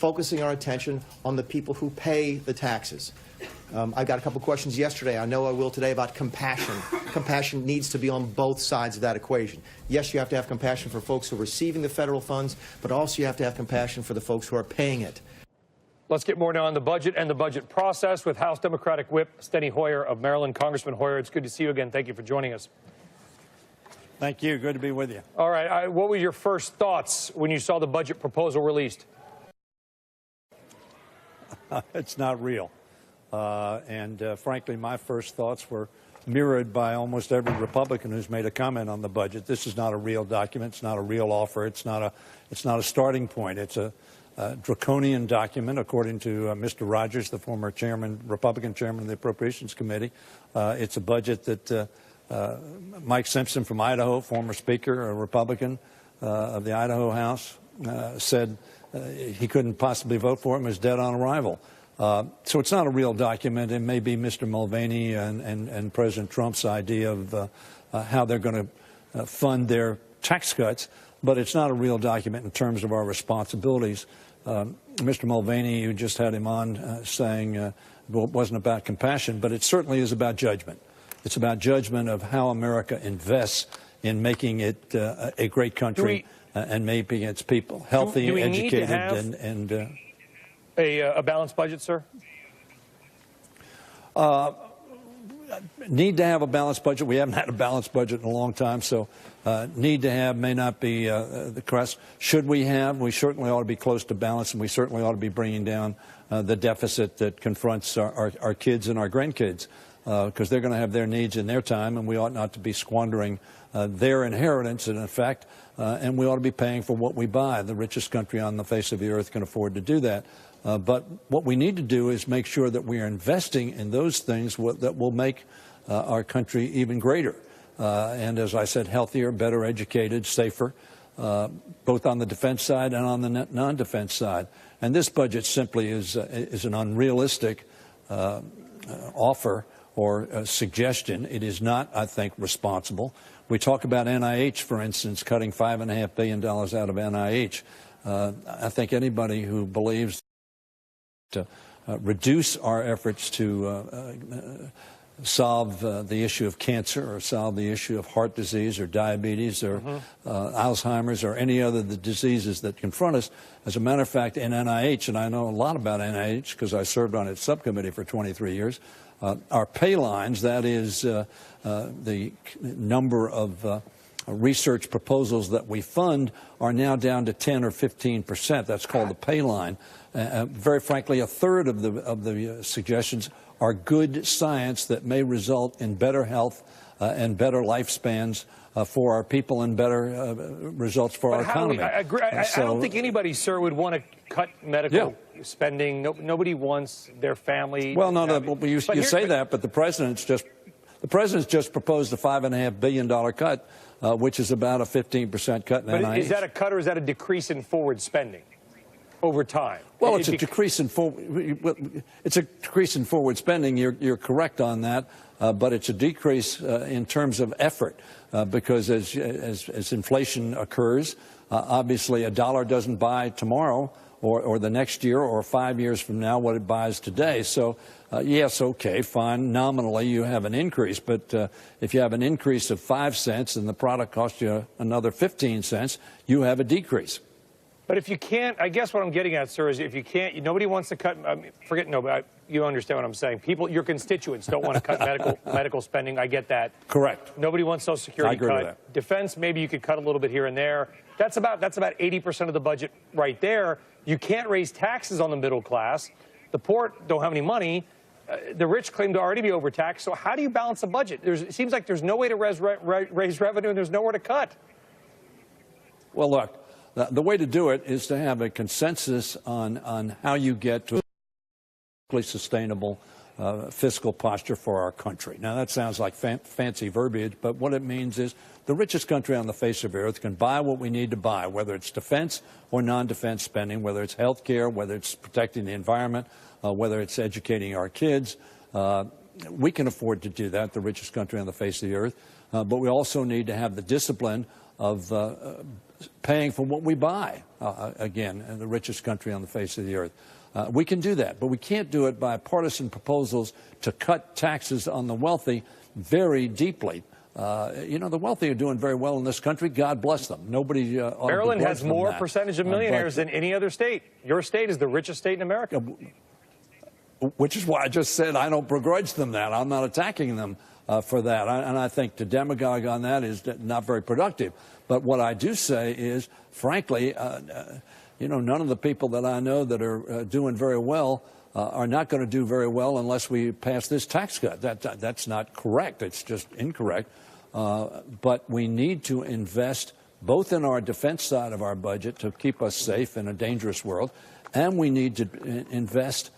focusing our attention on the people who pay the taxes. I got a couple questions yesterday. I know I will today about compassion. Compassion needs to be on both sides of that equation. Yes, you have to have compassion for folks who are receiving the federal funds, but also you have to have compassion for the folks who are paying it. Let's get more now on the budget and the budget process with House Democratic Whip Steny Hoyer of Maryland. Congressman Hoyer, it's good to see you again. Thank you for joining us. Thank you. Good to be with you. All right. What were your first thoughts when you saw the budget proposal released? It's not real. Frankly, my first thoughts were mirrored by almost every Republican who's made a comment on the budget. This is not a real document. It's not a real offer. It's not a starting point. It's a draconian document, according to Mr. Rogers, the former Republican chairman of the Appropriations Committee. It's a budget that Mike Simpson from Idaho, former Speaker, a Republican of the Idaho House, said he couldn't possibly vote for it and was dead on arrival. So it's not a real document. It may be Mr. Mulvaney and President Trump's idea of how they're going to fund their tax cuts, but it's not a real document in terms of our responsibilities. Mr. Mulvaney, you just had him on saying well, it wasn't about compassion, but it certainly is about judgment. It's about judgment of how America invests in making it a great country and making its people healthy, educated, and a balanced budget, sir? Need to have a balanced budget. We haven't had a balanced budget in a long time, so need to have may not be the crest. Should we have? We certainly ought to be close to balance, and we certainly ought to be bringing down the deficit that confronts our kids and our grandkids, because they're going to have their needs in their time, and we ought not to be squandering their inheritance, in effect, and we ought to be paying for what we buy. The richest country on the face of the earth can afford to do that. But what we need to do is make sure that we are investing in those things that will make our country even greater. And as I said, healthier, better educated, safer, both on the defense side and on the non-defense side. And this budget simply is an unrealistic offer or suggestion. It is not, I think, responsible. We talk about NIH, for instance, cutting $5.5 billion out of NIH. I think anybody who believes to reduce our efforts to solve the issue of cancer or solve the issue of heart disease or diabetes or Alzheimer's or any other of the diseases that confront us. As a matter of fact, in NIH, and I know a lot about NIH because I served on its subcommittee for 23 years, our pay lines, that is the number of research proposals that we fund, are now down to 10 or 15%. That's called the pay line. Very frankly, a third of the suggestions are good science that may result in better health and better lifespans for our people and better results for our economy. I don't think anybody, sir, would want to cut medical spending. Nobody wants their family. Well, no, you say that, but the president's just proposed a $5.5 billion cut, which is about a 15% cut in NIH. But is that a cut or is that a decrease in forward spending over time? Well, it's a decrease in forward spending. You're correct on that, but it's a decrease in terms of effort because as inflation occurs, obviously a dollar doesn't buy tomorrow or the next year or 5 years from now what it buys today. So, yes, okay, fine. Nominally, you have an increase. But if you have an increase of 5 cents and the product costs you another 15 cents, you have a decrease. But if you can't, I guess what I'm getting at, sir, is if you can't, nobody wants to cut, you understand what I'm saying. People, your constituents don't want to cut medical spending. I get that. Correct. Nobody wants Social Security cut. I agree with that. Defense, maybe you could cut a little bit here and there. That's about 80% of the budget right there. You can't raise taxes on the middle class. The poor don't have any money. The rich claim to already be overtaxed. So how do you balance a budget? It seems like there's no way to raise revenue and there's nowhere to cut. Well, look, the way to do it is to have a consensus on how you get to a sustainable fiscal posture for our country. Now, that sounds like fancy verbiage, but what it means is the richest country on the face of the earth can buy what we need to buy, whether it's defense or non-defense spending, whether it's health care, whether it's protecting the environment, whether it's educating our kids. We can afford to do that, the richest country on the face of the earth, but we also need to have the discipline of paying for what we buy, again, in the richest country on the face of the earth. We can do that, but we can't do it by partisan proposals to cut taxes on the wealthy very deeply. The wealthy are doing very well in this country. God bless them. Nobody Maryland has more percentage of millionaires than any other state. Your state is the richest state in America. Which is why I just said I don't begrudge them that. I'm not attacking them for that. And I think to demagogue on that is not very productive. But what I do say is, frankly, none of the people that I know that are doing very well are not going to do very well unless we pass this tax cut. That's not correct. It's just incorrect. But we need to invest both in our defense side of our budget to keep us safe in a dangerous world, and we need to invest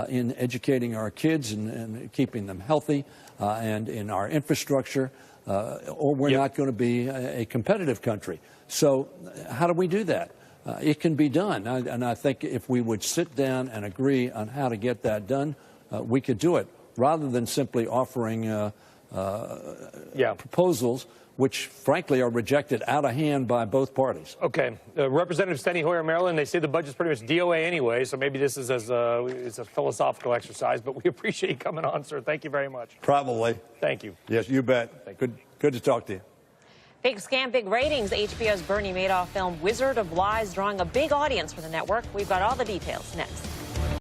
in educating our kids and keeping them healthy and in our infrastructure, or we're not going to be a competitive country. So how do we do that? It can be done, and I think if we would sit down and agree on how to get that done, we could do it, rather than simply offering proposals which, frankly, are rejected out of hand by both parties. Okay. Representative Steny Hoyer, Maryland, they say the budget's pretty much DOA anyway, so maybe this is it's a philosophical exercise, but we appreciate you coming on, sir. Thank you very much. Probably. Thank you. Yes, you bet. Good to talk to you. Big scam, big ratings. HBO's Bernie Madoff film Wizard of Lies drawing a big audience for the network. We've got all the details next.